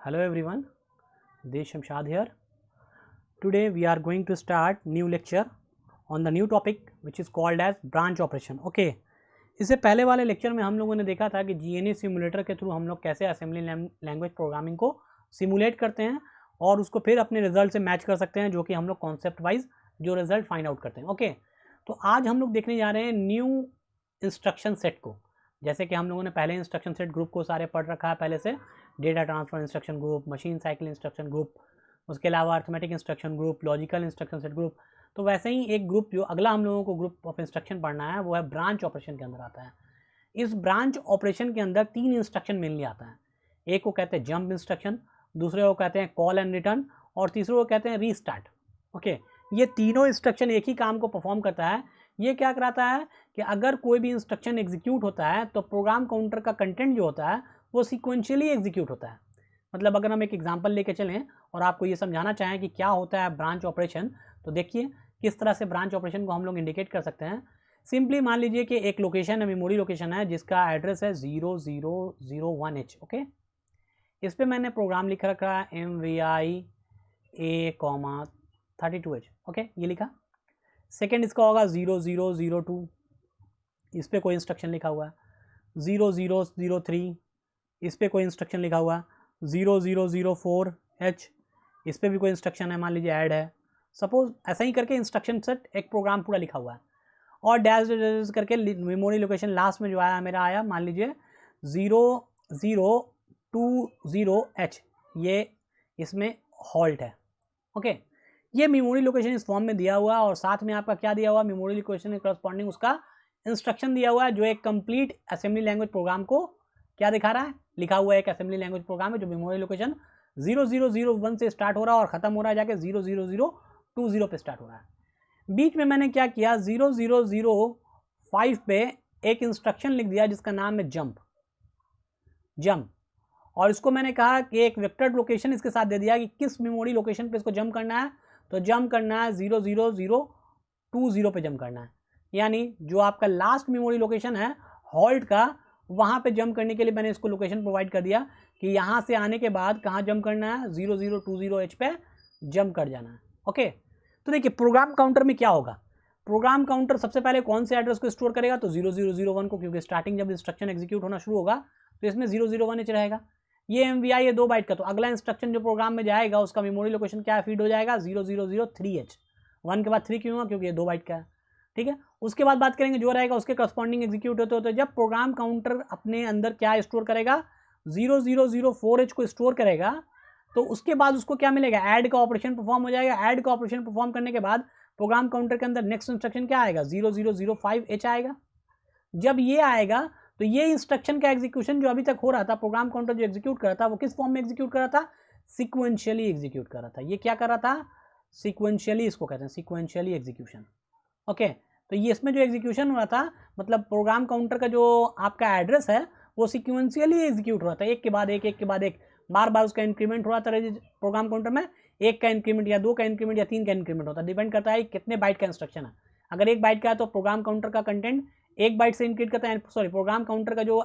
Hello everyone, Desh Shamshad here. Today we are going to start new lecture on the new topic which is called as branch operation. Okay. इससे पहले वाले lecture में हम लोगों ने देखा था कि जीएनए सिमुलेटर के थ्रू हम लोग कैसे असेंबली लैंग्वेज प्रोग्रामिंग को सिमुलेट करते हैं और उसको फिर अपने रिजल्ट से मैच कर सकते हैं, जो कि हम लोग कॉन्सेप्ट वाइज जो रिजल्ट फाइंड आउट करते हैं. ओके, तो आज हम लोग देखने जा रहे हैं न्यू इंस्ट्रक्शन सेट को. जैसे कि हम लोगों ने पहले इंस्ट्रक्शन सेट ग्रुप को सारे पढ़ रखा है पहले से, data transfer instruction group, machine cycle instruction group, उसके अलावा arithmetic instruction group, logical instruction set group. तो वैसे ही एक ग्रुप जो अगला हम लोगों को ग्रुप ऑफ इंस्ट्रक्शन पढ़ना है वो है ब्रांच ऑपरेशन के अंदर आता है. इस ब्रांच ऑपरेशन के अंदर 3 इंस्ट्रक्शन मेनली आता है. एक को कहते हैं जंप इंस्ट्रक्शन, दूसरे को कहते हैं कॉल एंड रिटर्न और तीसरे को कहते हैं रीस्टार्ट. ओके, ये तीनों इंस्ट्रक्शन एक ही काम को परफॉर्म करता है. ये क्या कराता है कि अगर कोई भी इंस्ट्रक्शन एग्जीक्यूट होता है तो प्रोग्राम काउंटर का कंटेंट जो होता है वो सीक्वेंशियली एग्जीक्यूट होता है. मतलब अगर हम एक एग्जांपल लेके चलें और आपको ये समझाना चाहें कि क्या होता है ब्रांच ऑपरेशन, तो देखिए किस तरह से ब्रांच ऑपरेशन को हम लोग इंडिकेट कर सकते हैं. सिंपली मान लीजिए कि एक लोकेशन है, मेमोरी लोकेशन है जिसका एड्रेस है 0001H. ओके, इस पर मैंने प्रोग्राम लिख रखा है MVI A32H. ओके, ये लिखा. सेकेंड इसका होगा 0002, इस पर कोई इंस्ट्रक्शन लिखा हुआ है. 0003, इस पर कोई इंस्ट्रक्शन लिखा हुआ है. 0004H, इस पर भी कोई इंस्ट्रक्शन है, मान लीजिए ऐड है. सपोज ऐसा ही करके इंस्ट्रक्शन सेट एक प्रोग्राम पूरा लिखा हुआ है और डैश डैश करके मेमोरी लोकेशन लास्ट में जो आया मेरा आया मान लीजिए 0020H, ये इसमें हॉल्ट है. ओके, ये मेमोरी लोकेशन इस फॉर्म में दिया हुआ है और साथ में आपका क्या दिया हुआ, मेमोरी लोकेशन के करस्पॉन्डिंग उसका इंस्ट्रक्शन दिया हुआ है जो एक कंप्लीट असेंबली लैंग्वेज प्रोग्राम को क्या दिखा रहा है, लिखा हुआ है. एक असेंबली लैंग्वेज प्रोग्राम है जो मेमोरी लोकेशन 0001 से स्टार्ट हो रहा है और ख़त्म हो रहा है जाके 00020 पे स्टार्ट हो रहा है. बीच में मैंने क्या किया, 0005 पे एक इंस्ट्रक्शन लिख दिया जिसका नाम है जंप. और इसको मैंने कहा कि एक वेक्टर लोकेशन इसके साथ दे दिया कि किस मेमोरी लोकेशन पे इसको जंप करना है. तो जंप करना है 00020 पे जंप करना है. यानी जो आपका लास्ट मेमोरी लोकेशन है हॉल्ट का, वहाँ पे जंप करने के लिए मैंने इसको लोकेशन प्रोवाइड कर दिया कि यहाँ से आने के बाद कहाँ जंप करना है, 0020H पे जंप कर जाना है. ओके, तो देखिए प्रोग्राम काउंटर में क्या होगा. प्रोग्राम काउंटर सबसे पहले कौन से एड्रेस को स्टोर करेगा, तो 0001 को, क्योंकि स्टार्टिंग जब इंस्ट्रक्शन एग्जीक्यूट होना शुरू होगा तो इसमें 001H रहेगा. ये MVI है 2 बाइट का, तो अगला इंस्ट्रक्शन जो प्रोग्राम में जाएगा उसका मेमोरी लोकेशन क्या फीड हो जाएगा, 0003H. 1 के बाद 3 क्यों हुआ, क्योंकि ये 2 बाइट का है. ठीक है, उसके बाद बात करेंगे जो रहेगा उसके करस्पॉन्डिंग एग्जीक्यूट होते होते जब प्रोग्राम काउंटर अपने अंदर क्या स्टोर करेगा, 0004H को स्टोर करेगा, तो उसके बाद उसको क्या मिलेगा, ऐड का ऑपरेशन परफॉर्म हो जाएगा. ऐड का ऑपरेशन परफॉर्म करने के बाद प्रोग्राम काउंटर के अंदर नेक्स्ट इंस्ट्रक्शन क्या आएगा, 0005H आएगा. जब ये आएगा तो ये इंस्ट्रक्शन का एग्जीक्यूशन जो अभी तक हो रहा था, प्रोग्राम काउंटर जो एग्जीक्यूट कर रहा था वो किस फॉर्म में एग्जीक्यूट कर रहा था, सीक्वेंशियली एग्जीक्यूट कर रहा था. ये क्या कर रहा था, सीक्वेंशियली, इसको कहते हैं सीक्वेंशियली एग्जीक्यूशन. ओके, तो ये इसमें जो एग्जीक्यूशन हो रहा था मतलब प्रोग्राम काउंटर का जो आपका एड्रेस है वो सीक्वेंशियली एग्जीक्यूट हो रहा था, एक के बाद एक के बाद एक, बार बार उसका इंक्रीमेंट हो रहा था. प्रोग्राम काउंटर में एक का इंक्रीमेंट या 2 का इंक्रीमेंट या 3 का इंक्रीमेंट होता है, डिपेंड करता है कितने बाइट का इंस्ट्रक्शन है. अगर 1 बाइट का है तो प्रोग्राम काउंटर का कंटेंट 1 बाइट से इंक्रीज करता है, सॉरी प्रोग्राम काउंटर का जो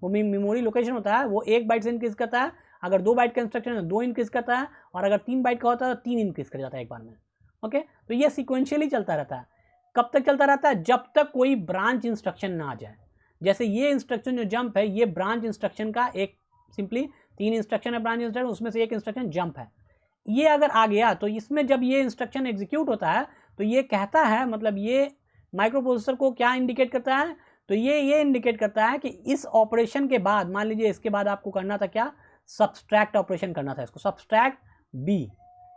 वो मेमोरी लोकेशन होता है वो 1 बाइट से इंक्रीज करता है. अगर 2 बाइट का इंस्ट्रक्शन है 2 इंक्रीज करता है और अगर 3 बाइट का होता है तो 3 इंक्रीज कर जाता है एक बार में. ओके, तो ये सीक्वेंशियली चलता रहता है. कब तक चलता रहता है, जब तक कोई ब्रांच इंस्ट्रक्शन ना आ जाए. जैसे ये इंस्ट्रक्शन जो जंप है ये ब्रांच इंस्ट्रक्शन का एक, सिंपली 3 इंस्ट्रक्शन है ब्रांच इंस्ट्रक्शन, उसमें से एक इंस्ट्रक्शन जंप है. ये अगर आ गया तो इसमें जब ये इंस्ट्रक्शन एग्जीक्यूट होता है तो ये कहता है, मतलब ये माइक्रो प्रोसेसर को क्या इंडिकेट करता है, तो ये इंडिकेट करता है कि इस ऑपरेशन के बाद, मान लीजिए इसके बाद आपको करना था क्या, सब्सट्रैक्ट ऑपरेशन करना था, इसको सब्सट्रैक्ट B,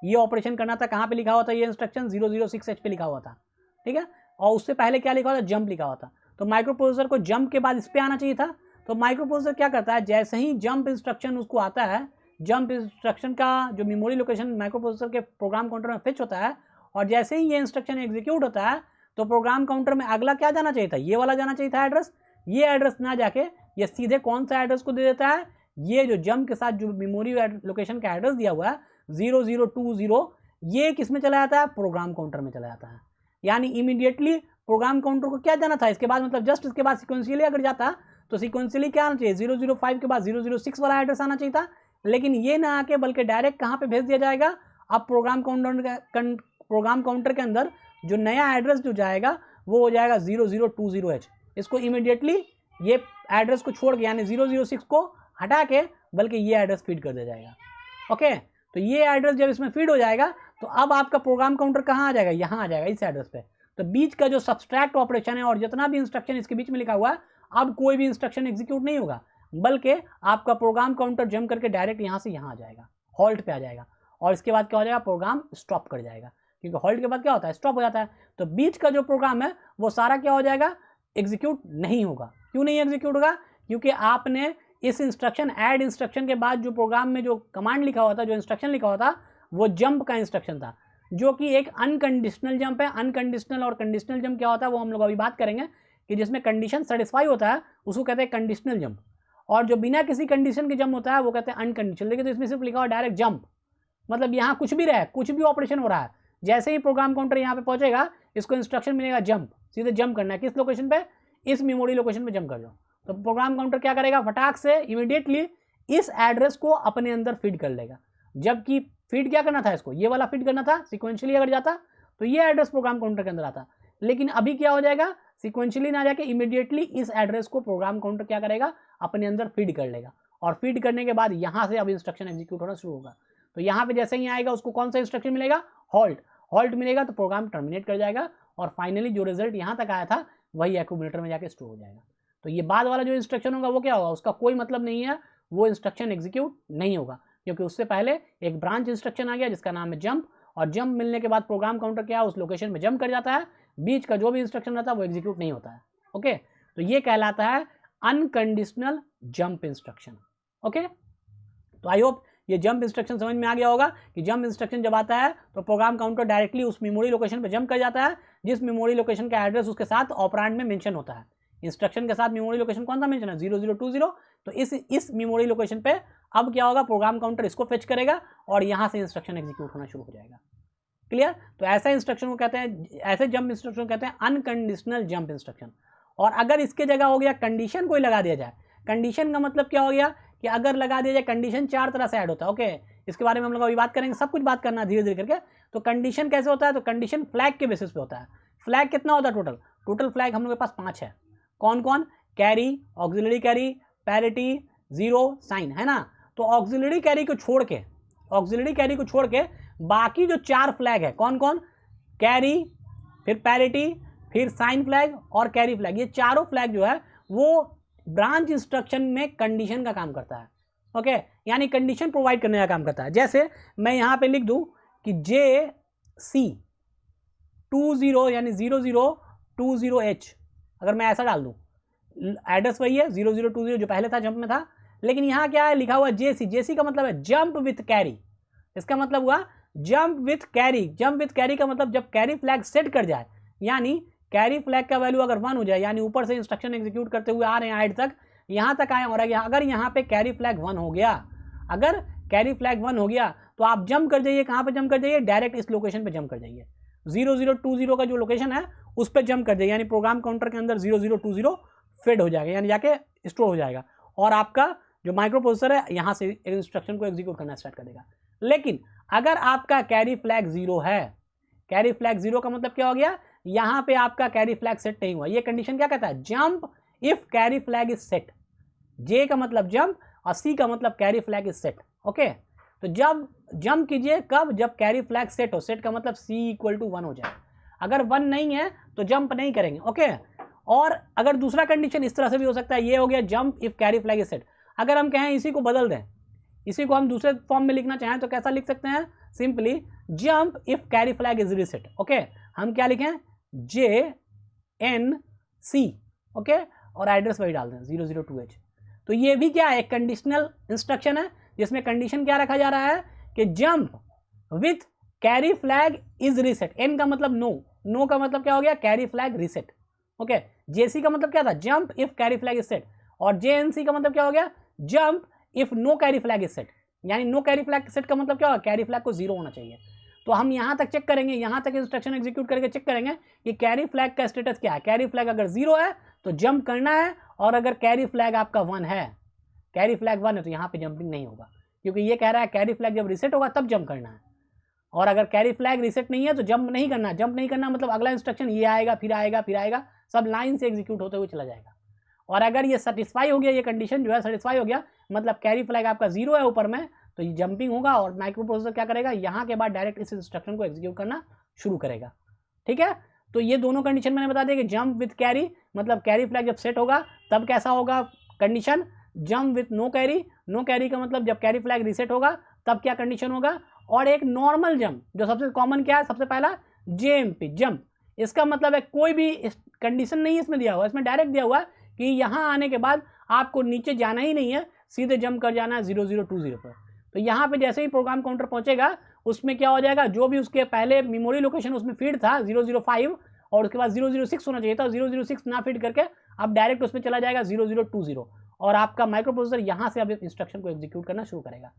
ये ऑपरेशन करना था. कहाँ पे लिखा हुआ था ये इंस्ट्रक्शन, 006H पे लिखा हुआ था. ठीक है, और उससे पहले क्या लिखा हुआ था, जंप लिखा हुआ था. तो माइक्रो प्रोसेसर को जंप के बाद इस पे आना चाहिए था. तो माइक्रो प्रोसेसर क्या करता है, जैसे ही जंप इंस्ट्रक्शन उसको आता है, जंप इंस्ट्रक्शन का जो मेमोरी लोकेशन माइक्रो प्रोसेसर के प्रोग्राम काउंटर में फिक्स होता है, और जैसे ही ये इंस्ट्रक्शन एग्जीक्यूट होता है तो प्रोग्राम काउंटर में अगला क्या जाना चाहिए था, ये वाला जाना चाहिए था एड्रेस. ये एड्रेस ना जाके ये सीधे कौन सा एड्रेस को दे देता है, ये जो जंप के साथ जो मेमोरी लोकेशन का एड्रेस दिया हुआ है 0020, ये किस में चला जाता है, प्रोग्राम काउंटर में चला जाता है. यानी इमीडिएटली प्रोग्राम काउंटर को क्या जाना था इसके बाद, मतलब जस्ट इसके बाद सिक्वेंशियली अगर जाता तो सिक्वेंशियली क्या आना चाहिए, 005 के बाद 006 वाला एड्रेस आना चाहिए था. लेकिन ये ना आके बल्कि डायरेक्ट कहाँ पे भेज दिया जाएगा, अब प्रोग्राम काउंटर के अंदर जो नया एड्रेस जो जाएगा वो हो जाएगा 0020H। इसको इमीडिएटली ये एड्रेस को छोड़ के यानी 006 को हटा के बल्कि ये एड्रेस फीड कर दिया जाएगा। ओके, तो ये एड्रेस जब इसमें फीड हो जाएगा तो अब आपका प्रोग्राम काउंटर कहाँ आ जाएगा, यहाँ आ जाएगा इस एड्रेस पे। तो बीच का जो सब्सट्रैक्ट ऑपरेशन है और जितना भी इंस्ट्रक्शन इसके बीच में लिखा हुआ है, अब कोई भी इंस्ट्रक्शन एग्जीक्यूट नहीं होगा, बल्कि आपका प्रोग्राम काउंटर जंप करके डायरेक्ट यहाँ से यहाँ आ जाएगा, हॉल्ट पे आ जाएगा। और इसके बाद क्या हो जाएगा, प्रोग्राम स्टॉप कर जाएगा, क्योंकि हॉल्ट के बाद क्या होता है, स्टॉप हो जाता है। तो बीच का जो प्रोग्राम है वो सारा क्या हो जाएगा, एग्जीक्यूट नहीं होगा। क्यों नहीं एग्जीक्यूट होगा, क्योंकि आपने इस इंस्ट्रक्शन ऐड इंस्ट्रक्शन के बाद जो प्रोग्राम में जो कमांड लिखा हुआ था, जो इंस्ट्रक्शन लिखा हुआ था, वो जंप का इंस्ट्रक्शन था, जो कि एक अनकंडीशनल जंप है। अनकंडीशनल और कंडीशनल जंप क्या होता है वो हम लोग अभी बात करेंगे, कि जिसमें कंडीशन सेटिस्फाई होता है उसको कहते हैं कंडीशनल जंप, और जो बिना किसी कंडीशन के जंप होता है वो कहते हैं अनकंडीशनल। देखिए तो इसमें सिर्फ लिखा हुआ डायरेक्ट जंप, मतलब यहाँ कुछ भी रहे, कुछ भी ऑपरेशन हो रहा है, जैसे ही प्रोग्राम काउंटर यहाँ पे पहुंचेगा इसको इंस्ट्रक्शन मिलेगा जंप, सीधे जंप करना है किस लोकेशन पे, इस मेमोरी लोकेशन पे जंप कर जाओ। तो प्रोग्राम काउंटर क्या करेगा, फटाक से इमीडिएटली इस एड्रेस को अपने अंदर फीड कर लेगा। जबकि फीड क्या करना था, इसको ये वाला फीड करना था, सिक्वेंशियली अगर जाता तो ये एड्रेस प्रोग्राम काउंटर के अंदर आता, लेकिन अभी क्या हो जाएगा, सिक्वेंशियली ना जाके इमीडिएटली इस एड्रेस को प्रोग्राम काउंटर क्या करेगा, अपने अंदर फीड कर लेगा। और फीड करने के बाद यहाँ से अब इंस्ट्रक्शन एग्जीक्यूट होना शुरू होगा। तो यहाँ पे जैसे ही आएगा उसको कौन सा इंस्ट्रक्शन मिलेगा, हॉल्ट। हॉल्ट मिलेगा तो प्रोग्राम टर्मिनेट कर जाएगा, और फाइनली जो रिजल्ट यहाँ तक आया था वही एक्यूमुलेटर में जाके स्टोर हो जाएगा। तो ये बाद वाला जो इंस्ट्रक्शन होगा वो क्या होगा, उसका कोई मतलब नहीं है, वो इंस्ट्रक्शन एग्जीक्यूट नहीं होगा, क्योंकि उससे पहले एक ब्रांच इंस्ट्रक्शन आ गया जिसका नाम है जंप, और जंप मिलने के बाद प्रोग्राम काउंटर क्या है, उस लोकेशन में जंप कर जाता है, बीच का जो भी इंस्ट्रक्शन रहता है वो एग्जीक्यूट नहीं होता है। ओके, तो ये कहलाता है अनकंडीशनल जंप इंस्ट्रक्शन। ओके, तो आई होप ये जंप इंस्ट्रक्शन समझ में आ गया होगा कि जंप इंस्ट्रक्शन जब आता है तो प्रोग्राम काउंटर डायरेक्टली उस मेमोरी लोकेशन पर जंप कर जाता है जिस मेमोरी लोकेशन का एड्रेस उसके साथ ऑपरेंड में मेंशन होता है। इंस्ट्रक्शन के साथ मेमोरी लोकेशन कौन सा मेंशन है, 0020। तो इस मेमोरी लोकेशन पे अब क्या होगा, प्रोग्राम काउंटर इसको फेच करेगा और यहाँ से इंस्ट्रक्शन एग्जीक्यूट होना शुरू हो जाएगा। क्लियर। तो ऐसा इंस्ट्रक्शन को कहते हैं, ऐसे जंप इंस्ट्रक्शन को कहते हैं अनकंडीशनल जंप इंस्ट्रक्शन। और अगर इसके जगह हो गया कंडीशन कोई लगा दिया जाए, कंडीशन का मतलब क्या हो गया कि अगर लगा दिया जाए, कंडीशन चार तरह से ऐड होता है। ओके, इसके बारे में हम लोग अभी बात करेंगे, सब कुछ बात करना धीरे धीरे करके। तो कंडीशन कैसे होता है, तो कंडीशन फ्लैग के बेसिस पे होता है। फ्लैग कितना होता है, टोटल फ्लैग हम लोग के पास 5 है। कौन कौन, carry, auxiliary carry, parity, zero, sign, है ना। तो ऑक्सिलरी कैरी को छोड़ के बाकी जो 4 फ्लैग है, कौन कौन, कैरी, फिर पैरिटी, फिर साइन फ्लैग और कैरी फ्लैग, ये चारों फ्लैग जो है वो ब्रांच इंस्ट्रक्शन में कंडीशन का काम करता है। ओके, यानी कंडीशन प्रोवाइड करने का काम करता है। जैसे मैं यहाँ पे लिख दूँ कि JC20 यानी 0020H, अगर मैं ऐसा डाल दूँ, एड्रेस वही है 0020 जो पहले था, जंप में था, लेकिन यहाँ क्या है लिखा हुआ JC का मतलब है जंप विथ कैरी। इसका मतलब हुआ jump with carry. Jump with carry का मतलब जब कैरी फ्लैग सेट कर जाए, यानी कैरी फ्लैग का वैल्यू अगर 1 हो जाए, यानी ऊपर से इंस्ट्रक्शन एग्जीक्यूट करते हुए आ रहे हैं हाइड तक, यहाँ तक आए, और अगर यहाँ पे कैरी फ्लैग 1 हो गया, अगर कैरी फ्लैग 1 हो गया तो आप जंप कर जाइए। कहाँ पे जंप कर जाइए, डायरेक्ट इस लोकेशन पे जंप कर जाइए। 0020 का जो लोकेशन है उस पर जंप कर जाइए, यानी प्रोग्राम काउंटर के अंदर 0020 फेड हो जाएगा, यानी जाके स्टोर हो जाएगा, और आपका जो माइक्रो प्रोसेसर है यहाँ से इंस्ट्रक्शन को एग्जीक्यूट करना स्टार्ट कर देगा। लेकिन अगर आपका कैरी फ्लैग 0 है, कैरी फ्लैग 0 का मतलब क्या हो गया, यहाँ पे आपका कैरी फ्लैग सेट नहीं हुआ। ये कंडीशन क्या कहता है, jump if carry flag is set. J का मतलब जंप और सी का मतलब carry flag is set. Okay, तो जब जंप कीजिए कब, जब कैरी फ्लैग सेट हो। सेट का मतलब C = 1 हो जाए। अगर 1 नहीं है तो जंप नहीं करेंगे। ओके, और अगर दूसरा कंडीशन इस तरह से भी हो सकता है, ये हो गया jump if carry flag is set. अगर हम कहें इसी को बदल दें, इसी को हम दूसरे फॉर्म में लिखना चाहें तो कैसा लिख सकते हैं, simply jump if carry flag is reset. Okay, हम क्या लिखें, JNC। ओके, और एड्रेस वही डाल दें 002H। तो ये भी क्या है, एक कंडीशनल इंस्ट्रक्शन है जिसमें कंडीशन क्या रखा जा रहा है कि jump with carry flag is reset. N का मतलब नो का मतलब क्या हो गया, carry flag reset. Okay, JC का मतलब क्या था, jump if carry flag is set, और JNC का मतलब क्या हो गया, jump if no carry flag is set. यानी नो कैरी फ्लैग सेट का मतलब क्या होगा, कैरी फ्लैग को 0 होना चाहिए। तो हम यहाँ तक चेक करेंगे, यहाँ तक इंस्ट्रक्शन एग्जीक्यूट करके चेक करेंगे कि कैरी फ्लैग का स्टेटस क्या है। कैरी फ्लैग अगर 0 है तो जंप करना है, और अगर कैरी फ्लैग आपका 1 है, कैरी फ्लैग 1 है तो यहाँ पे जंपिंग नहीं होगा, क्योंकि ये कह रहा है कैरी फ्लैग जब रीसेट होगा तब जंप करना है, और अगर कैरी फ्लैग रीसेट नहीं है तो जंप नहीं करना। जंप नहीं करना मतलब अगला इंस्ट्रक्शन ये आएगा, फिर आएगा, फिर आएगा, सब लाइन से एग्जीक्यूट होते हुए चला जाएगा। और अगर ये सेटिस्फाई हो गया, ये कंडीशन जो है सेटिस्फाई हो गया, मतलब कैरी फ्लैग आपका 0 है ऊपर में, तो ये जंपिंग होगा और माइक्रो प्रोसेसर क्या करेगा, यहाँ के बाद डायरेक्ट इस इंस्ट्रक्शन को एग्जीक्यूट करना शुरू करेगा। ठीक है, तो ये दोनों कंडीशन मैंने बता दिया कि जंप विथ कैरी मतलब कैरी फ्लैग जब सेट होगा तब कैसा होगा condition, jump with no carry, no carry का मतलब जब कैरी फ्लैग रीसेट होगा तब क्या कंडीशन होगा। और एक नॉर्मल जंप जो सबसे कॉमन क्या है, सबसे पहला जेएमपी जंप, इसका मतलब है कोई भी कंडीशन नहीं इसमें दिया हुआ, इसमें डायरेक्ट दिया हुआ है कि यहाँ आने के बाद आपको नीचे जाना ही नहीं है, सीधे जंप कर जाना है 0020 पर। तो यहाँ पे जैसे ही प्रोग्राम काउंटर पहुंचेगा उसमें क्या हो जाएगा, जो भी उसके पहले मेमोरी लोकेशन उसमें फीड था 005 और उसके बाद 006 होना चाहिए था, 006 ना फीड करके अब डायरेक्ट उसमें चला जाएगा 0020 और आपका माइक्रो प्रोसेसर यहाँ से अब इंस्ट्रक्शन को एग्जीक्यूट करना शुरू करेगा।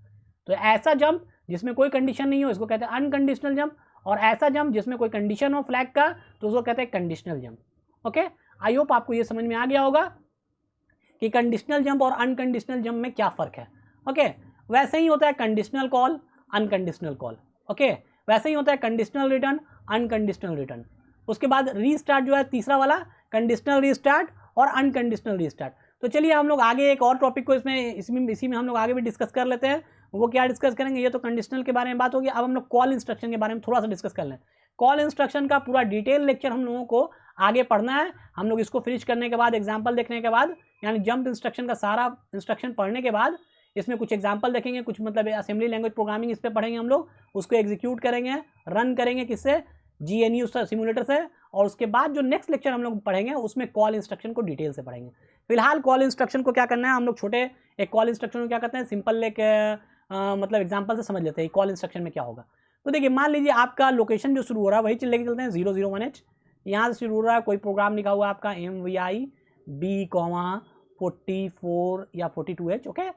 तो ऐसा जंप जिसमें कोई कंडीशन नहीं हो इसको कहते हैं अनकंडीशनल जंप, और ऐसा जंप जिसमें कोई कंडीशन हो फ्लैग का तो उसको कहते हैं conditional jump. Okay, I hope आपको ये समझ में आ गया होगा कि कंडीशनल जंप और अनकंडीशनल जंप में क्या फ़र्क है। ओके, वैसे ही होता है conditional call, unconditional call. Okay, वैसे ही होता है कंडीशनल रिटर्न, अनकंडीशनल रिटर्न। उसके बाद रीस्टार्ट जो है तीसरा वाला, कंडीशनल रीस्टार्ट और अनकंडीशनल रीस्टार्ट। तो चलिए हम लोग आगे एक और टॉपिक को इसी में हम लोग आगे भी डिस्कस कर लेते हैं। वो क्या डिस्कस करेंगे, ये तो कंडीशनल के बारे में बात होगी, अब हम लोग कॉल इंस्ट्रक्शन के बारे में थोड़ा सा डिस्कस कर लें। कॉल इंस्ट्रक्शन का पूरा डिटेल लेक्चर हम लोगों को आगे पढ़ना है। हम लोग इसको फिनिश करने के बाद, एग्जाम्पल देखने के बाद, यानी जंप इंस्ट्रक्शन का सारा इंस्ट्रक्शन पढ़ने के बाद इसमें कुछ एग्जाम्पल देखेंगे, कुछ मतलब असेंबली लैंग्वेज प्रोग्रामिंग इस पर पढ़ेंगे हम लोग, उसको एग्जीक्यूट करेंगे, रन करेंगे किससे, GNU सिमुलेटर से, और उसके बाद जो नेक्स्ट लेक्चर हम लोग पढ़ेंगे उसमें कॉल इंस्ट्रक्शन को डिटेल से पढ़ेंगे। फिलहाल कॉल इंस्ट्रक्शन को क्या करना है, हम लोग छोटे एक कॉल इंस्ट्रक्शन को क्या करते हैं, सिंपल एक मतलब एग्जाम्पल से समझ लेते हैं कॉल इंस्ट्रक्शन में क्या होगा। तो देखिए मान लीजिए आपका लोकेशन जो शुरू हो रहा है वही लेके चलते हैं 001H, यहाँ से शुरू हो रहा है, कोई प्रोग्राम लिखा हुआ है आपका MVI B,44 या 42H। ओके,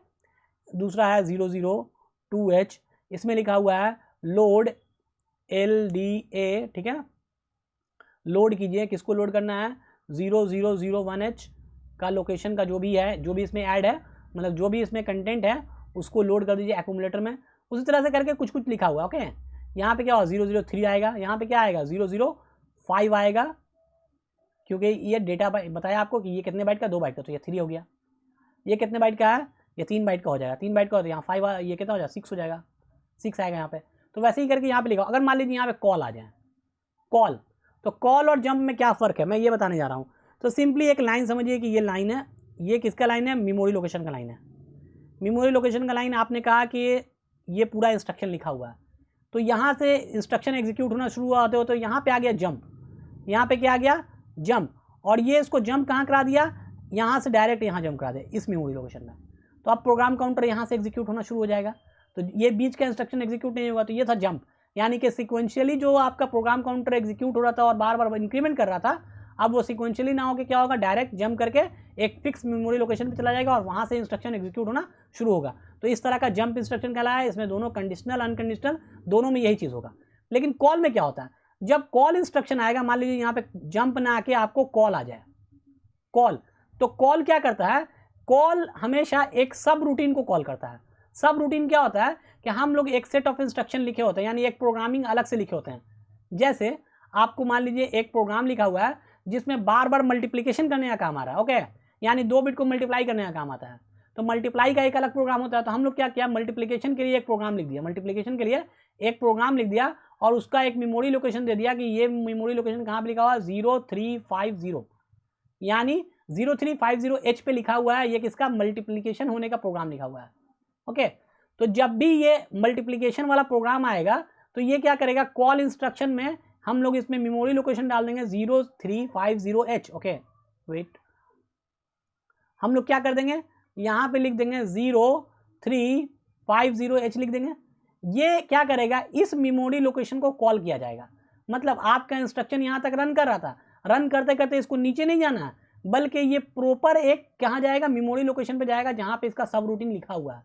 दूसरा है 002H, इसमें लिखा हुआ है लोड LDA। ठीक है, लोड कीजिए, किसको लोड करना है, 0001H का लोकेशन का जो भी है, जो भी इसमें ऐड है, मतलब जो भी इसमें कंटेंट है उसको लोड कर दीजिए एक्यूमुलेटर में। उसी तरह से करके कुछ कुछ लिखा हुआ है। ओके, यहाँ पे क्या होगा 003 आएगा, यहाँ पे क्या आएगा 005 आएगा, क्योंकि ये डेटा बताया आपको कि ये कितने बाइट का, 2 बाइट का, तो ये 3 हो गया। ये कितने बाइट का है, ये 3 बाइट का हो जाएगा, 3 बाइट का, तो यहाँ 5 ये कितना हो जाएगा 6 हो जाएगा, 6 आएगा यहाँ पे। तो वैसे ही करके यहाँ पे लिखा। अगर मान लीजिए यहाँ पे कॉल आ जाए, कॉल, तो कॉल और जंप में क्या फ़र्क है मैं ये बताने जा रहा हूँ। तो सिंपली एक लाइन समझिए कि ये लाइन है, ये किसका लाइन है, मेमोरी लोकेशन का लाइन है। मेमोरी लोकेशन का लाइन आपने कहा कि ये पूरा इंस्ट्रक्शन लिखा हुआ है, तो यहाँ से इंस्ट्रक्शन एग्जीक्यूट होना शुरू होते हो तो यहाँ पे आ गया जंप, यहाँ पे क्या आ गया जंप, और ये इसको जंप कहाँ करा दिया, यहाँ से डायरेक्ट यहाँ जंप करा दिया इस मेमोरी लोकेशन में। तो अब प्रोग्राम काउंटर यहाँ से एग्जीक्यूट होना शुरू हो जाएगा, तो ये बीच का इंस्ट्रक्शन एग्जीक्यूट नहीं होगा। तो ये था जंप, यानी कि सिक्वेंशियली जो आपका प्रोग्राम काउंटर एग्जीक्यूट हो रहा था और बार बार इंक्रीमेंट कर रहा था, अब वो सिक्वेंशियली ना होकर क्या होगा, डायरेक्ट जंप करके एक फिक्स मेमोरी लोकेशन पे चला जाएगा और वहाँ से इंस्ट्रक्शन एग्जीक्यूट होना शुरू होगा। तो इस तरह का जंप इंस्ट्रक्शन कहलाया है। इसमें दोनों कंडीशनल अनकंडीशनल दोनों में यही चीज़ होगा। लेकिन कॉल में क्या होता है, जब कॉल इंस्ट्रक्शन आएगा, मान लीजिए यहाँ पे जंप ना आके आपको कॉल आ जाए, कॉल, तो कॉल क्या करता है, कॉल हमेशा एक सब रूटीन को कॉल करता है। सब रूटीन क्या होता है कि हम लोग एक सेट ऑफ इंस्ट्रक्शन लिखे होते हैं, यानी एक प्रोग्रामिंग अलग से लिखे होते हैं। जैसे आपको मान लीजिए एक प्रोग्राम लिखा हुआ है जिसमें बार बार मल्टीप्लिकेशन करने का काम आ रहा है। ओके, यानी 2 बिट को मल्टीप्लाई करने का काम आता है, तो मल्टीप्लाई का एक अलग प्रोग्राम होता है। तो हम लोग क्या किया, मल्टीप्लिकेशन के लिए एक प्रोग्राम लिख दिया, मल्टीप्लिकेशन के लिए एक प्रोग्राम लिख दिया और उसका एक मेमोरी लोकेशन दे दिया कि ये मेमोरी लोकेशन कहाँ पे लिखा हुआ है, 0350, यानी 0350H पे लिखा हुआ है। ये किसका, मल्टीप्लिकेशन होने का प्रोग्राम लिखा हुआ है। ओके, तो जब भी ये मल्टीप्लिकेशन वाला प्रोग्राम आएगा तो ये क्या करेगा, कॉल इंस्ट्रक्शन में हम लोग इसमें मेमोरी लोकेशन डाल देंगे 0350H। ओके वेट, हम लोग क्या कर देंगे, यहाँ पे लिख देंगे 0350H लिख देंगे। ये क्या करेगा, इस मेमोरी लोकेशन को कॉल किया जाएगा। मतलब आपका इंस्ट्रक्शन यहाँ तक रन कर रहा था, रन करते करते इसको नीचे नहीं जाना है, बल्कि ये प्रॉपर एक कहाँ जाएगा, मेमोरी लोकेशन पे जाएगा जहाँ पे इसका सब रूटीन लिखा हुआ है,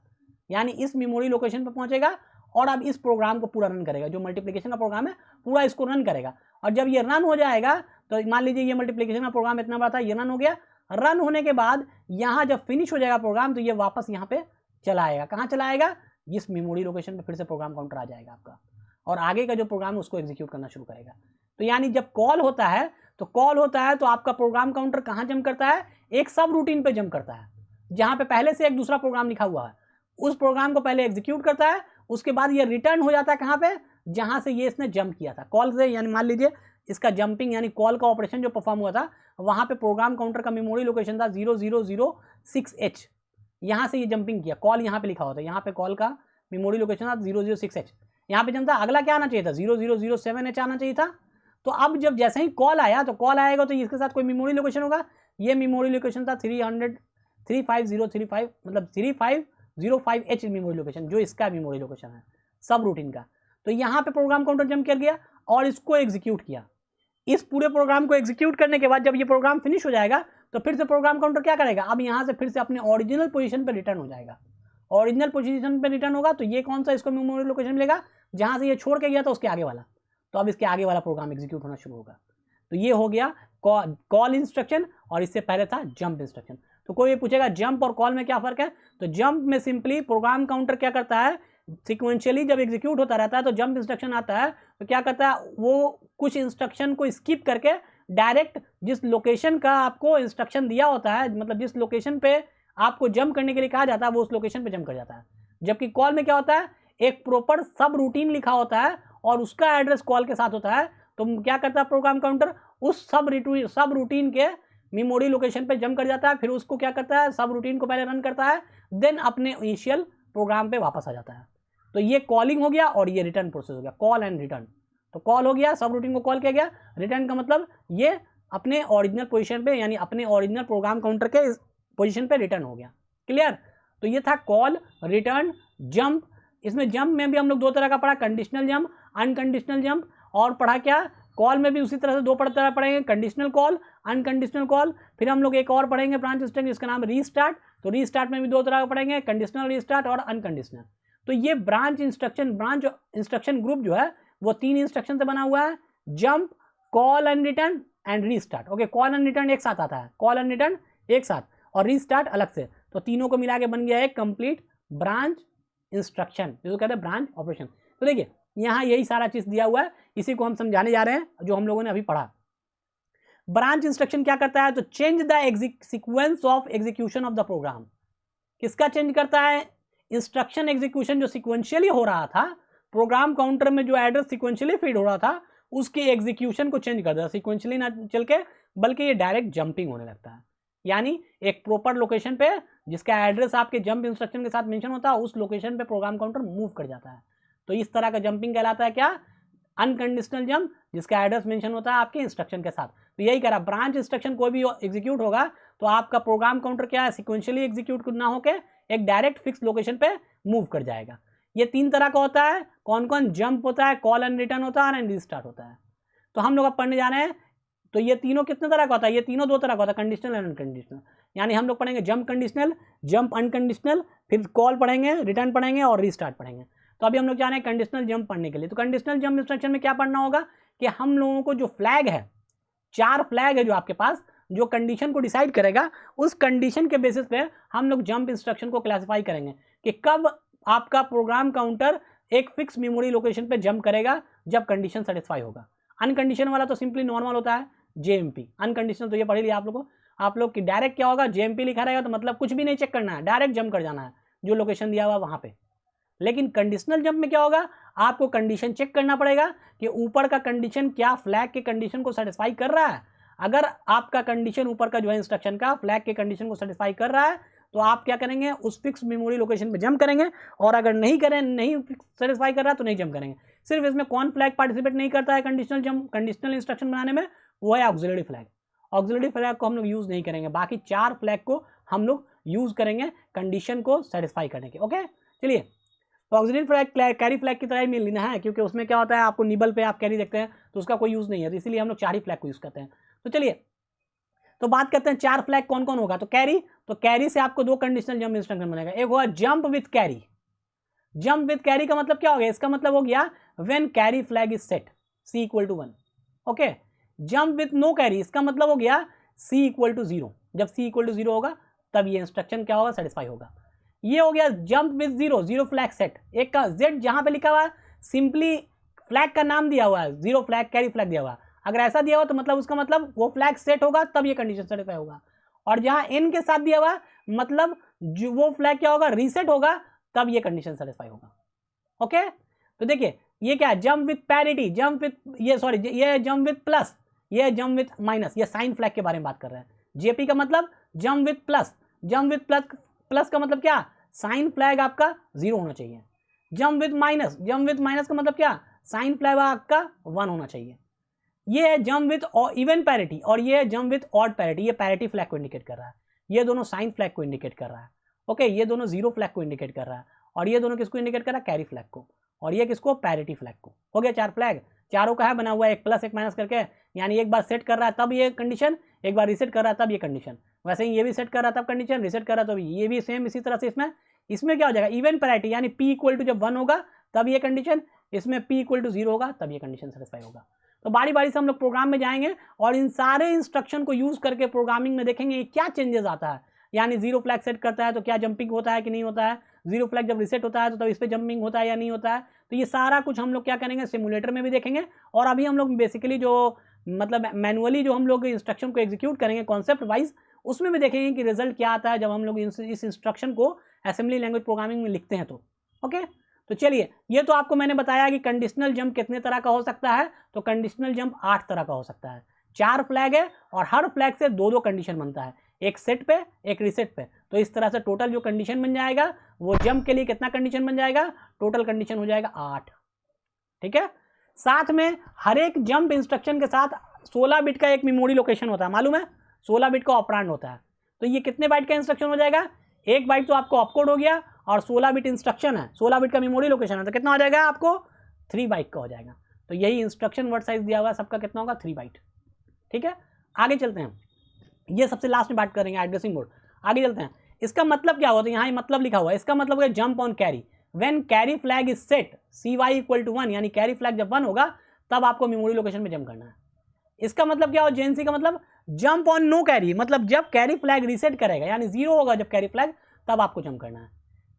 यानी इस मेमोरी लोकेशन पे पहुँचेगा और अब इस प्रोग्राम को पूरा रन करेगा। जो मल्टीप्लिकेशन का प्रोग्राम है पूरा इसको रन करेगा, और जब ये रन हो जाएगा तो मान लीजिए ये मल्टीप्लिकेशन का प्रोग्राम इतना बड़ा था, ये रन हो गया। रन होने के बाद यहाँ जब फिनिश हो जाएगा प्रोग्राम तो ये वापस यहाँ पे चला आएगा। कहाँ चला आएगा, इस मेमोरी लोकेशन पे फिर से प्रोग्राम काउंटर आ जाएगा आपका और आगे का जो प्रोग्राम है उसको एग्जीक्यूट करना शुरू करेगा। तो यानी जब कॉल होता है तो आपका प्रोग्राम काउंटर कहाँ जंप करता है, एक सब रूटीन पे जंप करता है जहाँ पे पहले से एक दूसरा प्रोग्राम लिखा हुआ है, उस प्रोग्राम को पहले एग्जीक्यूट करता है, उसके बाद ये रिटर्न हो जाता है कहाँ पे, जहाँ से ये इसने जंप किया था कॉल से। यानी मान लीजिए इसका जंपिंग यानी कॉल का ऑपरेशन जो परफॉर्म हुआ था वहाँ पे प्रोग्राम काउंटर का मेमोरी लोकेशन था 0006H, यहाँ से ये जंपिंग किया, कॉल यहाँ पे लिखा होता है, यहाँ पे कॉल का मेमोरी लोकेशन था 006H, यहाँ पे जंप था, अगला क्या आना चाहिए था 0007H आना चाहिए था। तो अब जब जैसे ही कॉल आया तो कॉल आएगा तो इसके साथ कोई मेमोरी लोकेशन होगा, ये मेमोरी लोकेशन था 35035 मतलब 3505H मेमोरी लोकेशन, जो इसका मेमोरी लोकेशन है सब रूटीन का। तो यहाँ पे प्रोग्राम काउंटर जंप कर गया और इसको एग्जीक्यूट किया। इस पूरे प्रोग्राम को एग्जीक्यूट करने के बाद जब ये प्रोग्राम फिनिश हो जाएगा तो फिर से प्रोग्राम काउंटर क्या करेगा, अब यहाँ से फिर से अपने ओरिजिनल पोजीशन पे रिटर्न हो जाएगा। ओरिजिनल पोजीशन पे रिटर्न होगा तो ये कौन सा इसको मेमोरी लोकेशन मिलेगा, जहाँ से ये छोड़ के गया था उसके आगे वाला, तो अब इसके आगे वाला प्रोग्राम एग्जीक्यूट होना शुरू होगा। तो ये हो गया कॉल इंस्ट्रक्शन और इससे पहले था जंप इंस्ट्रक्शन। तो कोई ये पूछेगा जंप और कॉल में क्या फर्क है, तो जंप में सिंपली प्रोग्राम काउंटर क्या करता है, सिक्वेंशियली जब एग्जीक्यूट होता रहता है तो जंप इंस्ट्रक्शन आता है तो क्या करता है, वो कुछ इंस्ट्रक्शन को स्किप करके डायरेक्ट जिस लोकेशन का आपको इंस्ट्रक्शन दिया होता है, मतलब जिस लोकेशन पे आपको जंप करने के लिए कहा जाता है वो उस लोकेशन पे जंप कर जाता है। जबकि कॉल में क्या होता है, एक प्रॉपर सब रूटीन लिखा होता है और उसका एड्रेस कॉल के साथ होता है, तो क्या करता है प्रोग्राम काउंटर, उस सब रूटीन के मेमोरी लोकेशन पे जंप कर जाता है, फिर उसको क्या करता है, सब रूटीन को पहले रन करता है, देन अपने इनिशियल प्रोग्राम पे वापस आ जाता है। तो ये कॉलिंग हो गया और ये रिटर्न प्रोसेस हो गया, कॉल एंड रिटर्न। तो कॉल हो गया, सब रूटीन को कॉल किया गया, रिटर्न का मतलब ये अपने ओरिजिनल पोजीशन पे यानी अपने ओरिजिनल प्रोग्राम काउंटर के पोजीशन पे रिटर्न हो गया। क्लियर। तो ये था कॉल, रिटर्न, जंप। इसमें जंप में भी हम लोग दो तरह का पढ़ा, कंडीशनल जंप, अनकंडीशनल जंप, और पढ़ा क्या, कॉल में भी उसी तरह से दो तरह पढ़ेंगे, कंडीशनल कॉल, अनकंडीशनल कॉल। फिर हम लोग एक और पढ़ेंगे ब्रांच इंस्ट्रक्शन जिसका नाम रीस्टार्ट। तो रीस्टार्ट में भी दो तरह का पढ़ेंगे, कंडीशनल रीस्टार्ट और अनकंडीशनल। तो ये ब्रांच इंस्ट्रक्शन ग्रुप जो है वो 3 इंस्ट्रक्शन से बना हुआ है, jump, call and return and restart. Okay, call and return एक साथ आता है, कॉल एंड रिटर्न एक साथ और रीस्टार्ट अलग से। तो तीनों को मिला के बन गया एक कंप्लीट ब्रांच इंस्ट्रक्शन, जिसको कहते हैं ब्रांच ऑपरेशन। तो देखिए यहाँ यही सारा चीज दिया हुआ है, इसी को हम समझाने जा रहे हैं जो हम लोगों ने अभी पढ़ा। ब्रांच इंस्ट्रक्शन क्या करता है, तो change the sequence of execution of the program. किसका चेंज करता है, इंस्ट्रक्शन एग्जीक्यूशन जो सिक्वेंशियली हो रहा था, प्रोग्राम काउंटर में जो एड्रेस सिक्वेंशियली फीड हो रहा था उसके एग्जीक्यूशन को चेंज कर देता है, सिक्वेंशियली ना चल के बल्कि ये डायरेक्ट जंपिंग होने लगता है। यानी एक प्रॉपर लोकेशन पे जिसका एड्रेस आपके जंप इंस्ट्रक्शन के साथ मेंशन होता है उस लोकेशन पे प्रोग्राम काउंटर मूव कर जाता है। तो इस तरह का जंपिंग कहलाता है क्या, अनकंडीशनल जंप, जिसका एड्रेस मेंशन होता है आपके इंस्ट्रक्शन के साथ। तो यही कह रहा, ब्रांच इंस्ट्रक्शन कोई भी एग्जीक्यूट होगा तो आपका प्रोग्राम काउंटर क्या है, सिक्वेंशियली एग्जीक्यूट ना होकर एक डायरेक्ट फिक्स लोकेशन पे मूव कर जाएगा। ये 3 तरह का होता है, कौन कौन, जंप होता है, कॉल एंड रिटर्न होता है एंड रीस्टार्ट होता है। तो हम लोग अब पढ़ने जा रहे हैं, तो ये तीनों कितने तरह का होता है, ये तीनों 2 तरह का होता है, कंडीशनल एंड अनकंडीशनल। यानी हम लोग पढ़ेंगे जंप कंडीशनल, जंप अनकंडीशनल, फिर कॉल पढ़ेंगे, रिटर्न पढ़ेंगे और रीस्टार्ट पढ़ेंगे। तो अभी हम लोग जा रहे हैं कंडीशनल जंप पढ़ने के लिए। तो कंडीशनल जंप इंस्ट्रक्शन में क्या पढ़ना होगा कि हम लोगों को जो फ्लैग है, 4 फ्लैग है जो आपके पास, जो कंडीशन को डिसाइड करेगा, उस कंडीशन के बेसिस पे हम लोग जंप इंस्ट्रक्शन को क्लासिफाई करेंगे कि कब आपका प्रोग्राम काउंटर एक फिक्स मेमोरी लोकेशन पे जंप करेगा, जब कंडीशन सेटिस्फाई होगा। अनकंडीशन वाला तो सिंपली नॉर्मल होता है, जेएमपी। अनकंडीशनल तो ये पढ़ लिया आप लोग की डायरेक्ट क्या होगा, जेएमपी लिखा रहेगा तो मतलब कुछ भी नहीं चेक करना है, डायरेक्ट जंप कर जाना है जो लोकेशन दिया हुआ वहां पे। लेकिन कंडीशनल जंप में क्या होगा, आपको कंडीशन चेक करना पड़ेगा कि ऊपर का कंडीशन क्या फ्लैग के कंडीशन को सेटिस्फाई कर रहा है। अगर आपका कंडीशन ऊपर का जो है इंस्ट्रक्शन का फ्लैग के कंडीशन को सेटिस्फाई कर रहा है तो आप क्या करेंगे, उस फिक्स मेमोरी लोकेशन पे जंप करेंगे, और अगर नहीं सेटिस्फाई कर रहा तो नहीं जंप करेंगे। सिर्फ इसमें कौन फ्लैग पार्टिसिपेट नहीं करता है कंडीशनल इंस्ट्रक्शन बनाने में, वो है ऑक्सिलरी फ्लैग। ऑक्सिलरी फ्लैग को हम लोग यूज नहीं करेंगे, बाकी 4 फ्लैग को हम लोग यूज करेंगे कंडीशन को सेटिस्फाई करने के। ओके, चलिए, तो ऑक्सिलरी फ्लैग कैरी फ्लैग की तरह ही मिल लेना है, क्योंकि उसमें क्या होता है, आपको निबल पे आप कैरी देखते हैं तो उसका कोई यूज नहीं है, इसीलिए हम लोग 4 ही फ्लैग को यूज करते हैं। तो चलिए, तो बात करते हैं 4 फ्लैग कौन कौन होगा। तो कैरी से आपको 2 कंडीशनल जंप इंस्ट्रक्शन बनेगा। एक होगा jump with carry. Jump with carry का मतलब क्या हो गया, इसका मतलब हो गया when carry flag is set C = 1। Okay, jump with no carry, इसका मतलब हो गया C = 0। जब C = 0 होगा तब ये इंस्ट्रक्शन क्या होगा, सेटिस्फाई होगा। ये हो गया jump with zero, zero flag set. एक का जेड जहां पे लिखा हुआ है सिंपली फ्लैग का नाम दिया हुआ है, जीरो फ्लैग कैरी फ्लैग दिया हुआ है, अगर ऐसा दिया हुआ तो मतलब उसका मतलब वो फ्लैग सेट होगा तब ये कंडीशन सेटिस्फाई होगा। और जहां एन के साथ दिया हुआ मतलब जो वो फ्लैग क्या होगा, रीसेट होगा, तब ये कंडीशन सेटिस्फाई होगा। ओके, तो देखिए ये क्या है, jump with parity, jump with ये सॉरी ये जंप विथ प्लस, ये जंप विथ माइनस, ये साइन फ्लैग के बारे में बात कर रहे हैं। जेपी का मतलब jump with plus, jump with plus, plus का मतलब क्या, साइन फ्लैग आपका जीरो होना चाहिए। Jump with minus, jump with minus का मतलब क्या, साइन फ्लैग आपका 1 होना चाहिए। ये है जंप विथ इवन पैरिटी और ये है जंप विथ ऑड पैरिटी, ये पैरिटी फ्लैग को इंडिकेट कर रहा है, ये दोनों साइन फ्लैग को इंडिकेट कर रहा है। ओके, ये दोनों जीरो फ्लैग को इंडिकेट कर रहा है और ये दोनों किसको इंडिकेट कर रहा है, कैरी फ्लैग को, और ये किसको, पैरिटी फ्लैग को। हो गया 4 फ्लैग, चारों का है बना हुआ है एक प्लस एक माइनस करके, यानी एक बार सेट कर रहा है तब ये कंडीशन, एक बार रीसेट कर रहा है तब ये कंडीशन। वैसे ही ये भी सेट कर रहा है तब कंडीशन, रीसेट कर रहा है तो ये भी सेम इसी तरह से। इसमें क्या हो जाएगा, इवन पैरिटी, यानी p इक्वल टू जब 1 होगा तब ये कंडीशन, इसमें p इक्वल टू 0 होगा तब ये कंडीशन सेटिस्फाई होगा। तो बारी बारी से हम लोग प्रोग्राम में जाएंगे और इन सारे इंस्ट्रक्शन को यूज करके प्रोग्रामिंग में देखेंगे क्या चेंजेस आता है, यानी जीरो फ्लैग सेट करता है तो क्या जंपिंग होता है कि नहीं होता है, जीरो फ्लैग जब रिसेट होता है तो तब इस पर जंपिंग होता है या नहीं होता है। तो ये सारा कुछ हम लोग क्या करेंगे, सिमुलेटर में भी देखेंगे, और अभी हम लोग बेसिकली जो मतलब मैनुअली जो हम लोग इंस्ट्रक्शन को एग्जीक्यूट करेंगे कॉन्सेप्ट वाइज, उसमें भी देखेंगे कि रिजल्ट क्या आता है जब हम लोग इस इंस्ट्रक्शन को असेंबली लैंग्वेज प्रोग्रामिंग में लिखते हैं तो। ओके, तो चलिए ये तो आपको मैंने बताया कि कंडीशनल जंप कितने तरह का हो सकता है, तो कंडीशनल जंप 8 तरह का हो सकता है। 4 फ्लैग है और हर फ्लैग से 2-2 कंडीशन बनता है, एक सेट पे एक रीसेट पे। तो इस तरह से टोटल जो कंडीशन बन जाएगा वो जंप के लिए कितना कंडीशन बन जाएगा, टोटल कंडीशन हो जाएगा 8। ठीक है, साथ में हर एक जंप इंस्ट्रक्शन के साथ 16 बिट का एक मेमोरी लोकेशन होता है, मालूम है 16 बिट का ऑपरेंड होता है। तो ये कितने बाइट का इंस्ट्रक्शन हो जाएगा, 1 बाइट तो आपको ऑपकोड हो गया और 16 बिट इंस्ट्रक्शन है, 16 बिट का मेमोरी लोकेशन है, तो कितना हो जाएगा आपको 3 बाइट का हो जाएगा। तो यही इंस्ट्रक्शन वर्ड साइज दिया हुआ है सबका, कितना होगा 3 बाइट। ठीक है, आगे चलते हैं, ये सबसे लास्ट में बात करेंगे एड्रेसिंग मोड। आगे चलते हैं, इसका मतलब क्या होता है, यहाँ मतलब लिखा हुआ है, इसका मतलब है jump on carry, when carry flag is set cy equal to 1, यानी कैरी फ्लैग जब 1 होगा तब आपको मेमोरी लोकेशन में जंप करना है। इसका मतलब क्या हो, जेएनसी का मतलब जंप ऑन नो कैरी, मतलब जब कैरी फ्लैग रीसेट करेगा यानी 0 होगा जब कैरी फ्लैग, तब आपको जंप करना है।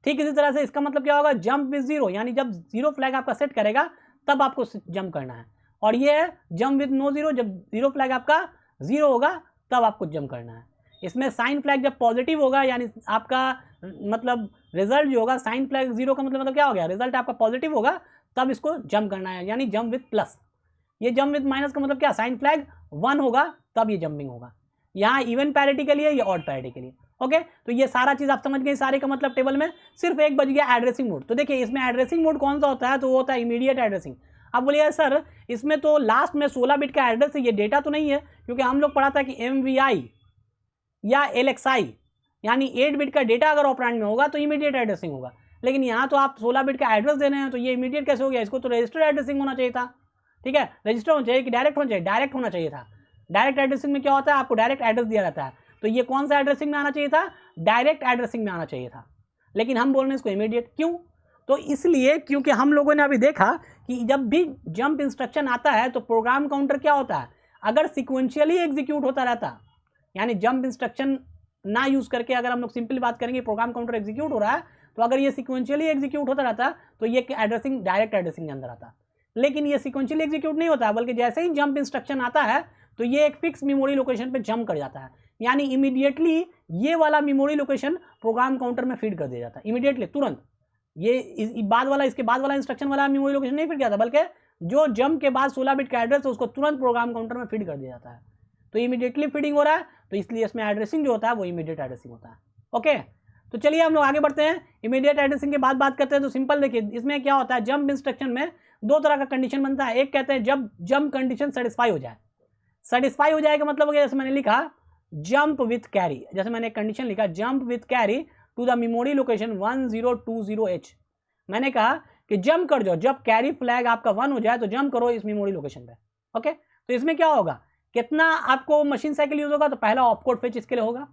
ठीक इसी तरह से इसका मतलब क्या होगा, जंप विद 0, यानी जब 0 फ्लैग आपका सेट करेगा तब आपको जंप करना है। और ये है जंप विद नो 0, जब 0 फ्लैग आपका 0 होगा तब आपको जंप करना है। इसमें साइन फ्लैग जब पॉजिटिव होगा, यानी आपका मतलब रिजल्ट जो होगा, साइन फ्लैग 0 का मतलब क्या हो गया, रिजल्ट आपका पॉजिटिव होगा तब इसको जंप करना है, यानी जंप विद प्लस। ये जंप विद माइनस का मतलब क्या, साइन फ्लैग 1 होगा तब ये जंपिंग होगा, यहाँ इवन पैरिटी के लिए, ये ऑड पैरिटी के लिए। ओके, तो ये सारा चीज आप समझ गए, सारे का मतलब टेबल में सिर्फ एक बच गया एड्रेसिंग मोड। तो देखिए इसमें एड्रेसिंग मोड कौन सा होता है, तो वो होता है इमीडिएट एड्रेसिंग। अब बोलिए सर इसमें तो लास्ट में 16 बिट का एड्रेस है, ये डेटा तो नहीं है, क्योंकि हम लोग पढ़ा था कि MVI या LXI यानी 8 बिट का डेटा अगर ऑपरेंड में होगा तो इमीडिएट एड्रेसिंग होगा, लेकिन यहाँ तो आप 16 बिट का एड्रेस दे रहे हैं, तो ये इमीडिएट कैसे हो गया, इसको तो रजिस्टर्ड एड्रेसिंग होना चाहिए था। ठीक है, रजिस्टर होना चाहिए कि डायरेक्ट होना चाहिए, डायरेक्ट होना चाहिए था। डायरेक्ट एड्रेसिंग में क्या होता है, आपको डायरेक्ट एड्रेस दिया जाता है, तो ये कौन सा एड्रेसिंग में आना चाहिए था, डायरेक्ट एड्रेसिंग में आना चाहिए था, लेकिन हम बोल रहे हैं इसको इमीडिएट। क्यों, तो इसलिए क्योंकि हम लोगों ने अभी देखा कि जब भी जंप इंस्ट्रक्शन आता है तो प्रोग्राम काउंटर क्या होता है, अगर सिक्वेंशियली एग्जीक्यूट होता रहता, यानी जंप इंस्ट्रक्शन ना यूज करके अगर हम लोग सिंपली बात करेंगे प्रोग्राम काउंटर एग्जीक्यूट हो रहा है, तो अगर ये सिक्वेंशियली एग्जीक्यूट होता रहता तो ये एड्रेसिंग डायरेक्ट एड्रेसिंग के अंदर आता। लेकिन ये सिक्वेंशियली एग्जीक्यूट नहीं होता, बल्कि जैसे ही जंप इंस्ट्रक्शन आता है तो ये एक फिक्स मेमोरी लोकेशन पे जंप कर जाता है, यानी इमीडिएटली ये वाला मेमोरी लोकेशन प्रोग्राम काउंटर में फीड कर दिया जाता है, इमीडिएटली तुरंत। ये बाद वाला, इसके बाद वाला इंस्ट्रक्शन वाला मेमोरी लोकेशन नहीं फीड किया था, बल्कि जो जंप के बाद 16 बिट का एड्रेस है उसको तुरंत प्रोग्राम काउंटर में फीड कर दिया जाता है, तो इमीडिएटली फीडिंग हो रहा है, तो इसलिए इसमें एड्रेसिंग जो होता है वो इमीडिएट एड्रेसिंग होता है। ओके, तो चलिए हम लोग आगे बढ़ते हैं, इमीडिएट एड्रेसिंग के बाद बात करते हैं। तो सिंपल देखिए इसमें क्या होता है, जंप इंस्ट्रक्शन में 2 तरह का कंडीशन बनता है, एक कहते हैं जब जंप कंडीशन सेटिस्फाई हो जाए। सेटिस्फाई हो जाए का मतलब हो गया, जैसे मैंने लिखा जंप विथ कैरी, जैसे मैंने एक कंडीशन लिखा jump with carry to the memory location 1020H, मैंने कहा कि जंप कर जाओ, जब कैरी फ्लैग आपका 1 हो जाए तो जंप करो इस मेमोरी लोकेशन पे। ओके, तो इसमें क्या होगा, कितना आपको मशीन साइकिल यूज होगा, तो पहला ऑपकोड फेच इसके लिए होगा,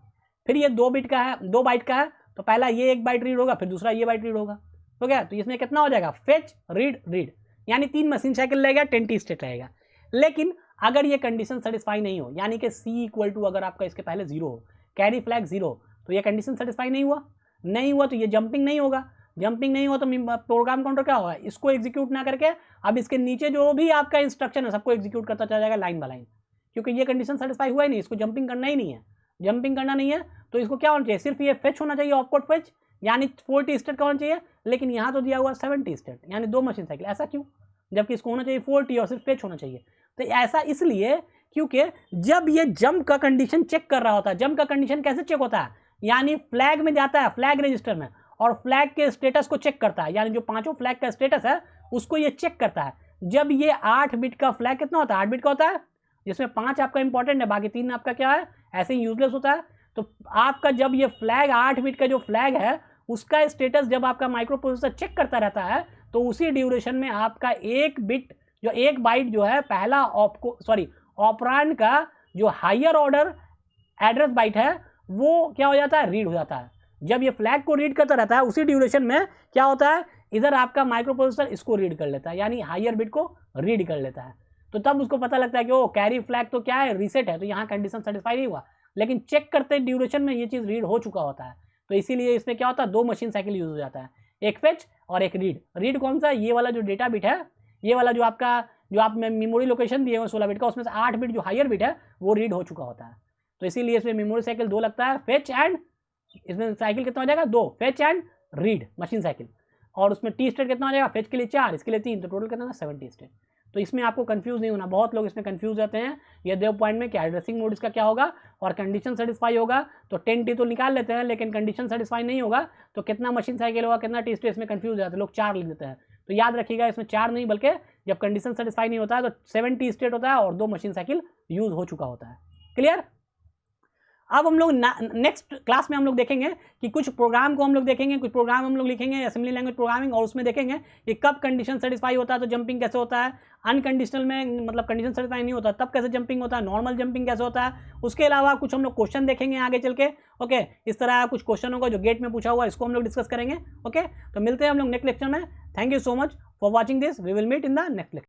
फिर ये 2 बिट का है, 2 बाइट का है, तो पहला ये 1 बाइट रीड होगा, फिर दूसरा ये बाइट रीड होगा। तो क्या, तो इसमें कितना हो जाएगा, फेच रीड रीड, यानी 3 मशीन साइकिल रहेगा, 10 स्टेट रहेगा। लेकिन अगर ये कंडीशन सेटिस्फाई नहीं हो, यानी कि C इक्वल टू अगर आपका इसके पहले 0 हो, कैरी फ्लैग 0, तो ये कंडीशन सेटिस्फाई नहीं हुआ, नहीं हुआ तो ये जंपिंग नहीं होगा, जंपिंग नहीं हुआ तो प्रोग्राम काउंटर क्या होगा, इसको एग्जीक्यूट ना करके अब इसके नीचे जो भी आपका इंस्ट्रक्शन है सबको एग्जीक्यूट करता चला जाएगा लाइन बाय लाइन, क्योंकि ये कंडीशन सेटिस्फाई हुआ ही नहीं, इसको जंपिंग करना ही नहीं है, जंपिंग करना नहीं है तो इसको क्या होना चाहिए, सिर्फ ये फेच होना चाहिए, ऑपकोड फेच, यानी 40 स्टेट का होना चाहिए, लेकिन यहाँ तो दिया हुआ 70 स्टेट यानी 2 मशीन साइकिल, ऐसा क्यों, जबकि इसको होना चाहिए 40 और सिर्फ फेच होना चाहिए। तो ऐसा इसलिए क्योंकि जब ये जंप का कंडीशन चेक कर रहा होता है, जंप का कंडीशन कैसे चेक होता है, यानी फ्लैग में जाता है, फ्लैग रजिस्टर में, और फ्लैग के स्टेटस को चेक करता है, यानी जो 5 फ्लैग का स्टेटस है उसको ये चेक करता है। जब ये 8 बिट का फ्लैग कितना होता है, 8 बिट का होता है, जिसमें 5 आपका इंपॉर्टेंट है, बाकी 3 आपका क्या है, ऐसे ही यूजलेस होता है। तो आपका जब ये फ्लैग 8 बिट का जो फ्लैग है उसका स्टेटस जब आपका माइक्रो प्रोसेसर चेक करता रहता है तो उसी ड्यूरेशन में आपका एक बाइट जो है पहला ऑपरेंड का जो हायर ऑर्डर एड्रेस बाइट है वो क्या हो जाता है, रीड हो जाता है। जब ये फ्लैग को रीड करता रहता है उसी ड्यूरेशन में क्या होता है, इधर आपका माइक्रो प्रोसेसर इसको रीड कर लेता है, यानी हायर बिट को रीड कर लेता है। तो तब उसको पता लगता है कि वो कैरी फ्लैग तो क्या है, रीसेट है, तो यहाँ कंडीशन सेटिस्फाई नहीं हुआ, लेकिन चेक करते ड्यूरेशन में ये चीज़ रीड हो चुका होता है। तो इसीलिए इसमें क्या होता है, 2 मशीन साइकिल यूज हो जाता है, एक फेच और एक रीड। रीड कौन सा, ये वाला जो डेटा बिट है, ये वाला जो आपका जो आप मेमोरी लोकेशन दिए हुए 16 बिट का, उसमें से 8 बिट जो हायर बिट है वो रीड हो चुका होता है। तो इसीलिए इसमें मेमोरी साइकिल 2 लगता है, फेच एंड, इसमें साइकिल कितना हो जाएगा 2, fetch and read machine cycle, और उसमें टी स्टेट कितना हो जाएगा, फेच के लिए 4, इसके लिए 3, तो टोटल कितना 70 स्टेट। तो इसमें आपको कंफ्यूज नहीं होना, बहुत लोग इसमें कंफ्यूज रहते हैं ये देव पॉइंट में कि एड्रेसिंग मोड इसका क्या होगा और कंडीशन सेटिस्फाई होगा तो 10T तो निकाल लेते हैं, लेकिन कंडीशन सेटिस्फाई नहीं होगा तो कितना मशीन साइकिल होगा, कितना टी स्टेट, इसमें कंफ्यूज हो जाते हैं लोग, 4 लिख देते हैं। तो याद रखिएगा इसमें 4 नहीं, बल्कि जब कंडीशन सेटिस्फाई नहीं होता है तो 70 स्टेट होता है और 2 मशीन साइकिल यूज हो चुका होता है। क्लियर। अब हम लोग नेक्स्ट क्लास में हम लोग देखेंगे कि कुछ प्रोग्राम को हम लोग देखेंगे, कुछ प्रोग्राम हम लोग लिखेंगे असेंबली लैंग्वेज प्रोग्रामिंग, और उसमें देखेंगे कि कब कंडीशन सेटिस्फाई होता है तो जंपिंग कैसे होता है, अनकंडीशनल में मतलब कंडीशन सेटिस्फाई नहीं होता तब कैसे जंपिंग होता है, नॉर्मल जंपिंग कैसे होता है। उसके अलावा कुछ हम लोग क्वेश्चन देखेंगे आगे चल के। ओके, इस तरह कुछ क्वेश्चन होगा जो गेट में पूछा हुआ, इसको हम लोग डिस्कस करेंगे। ओके, तो मिलते हैं हम लोग नेक्स्ट लेक्चर में। Thank you so much for watching this, we will meet in the next lecture.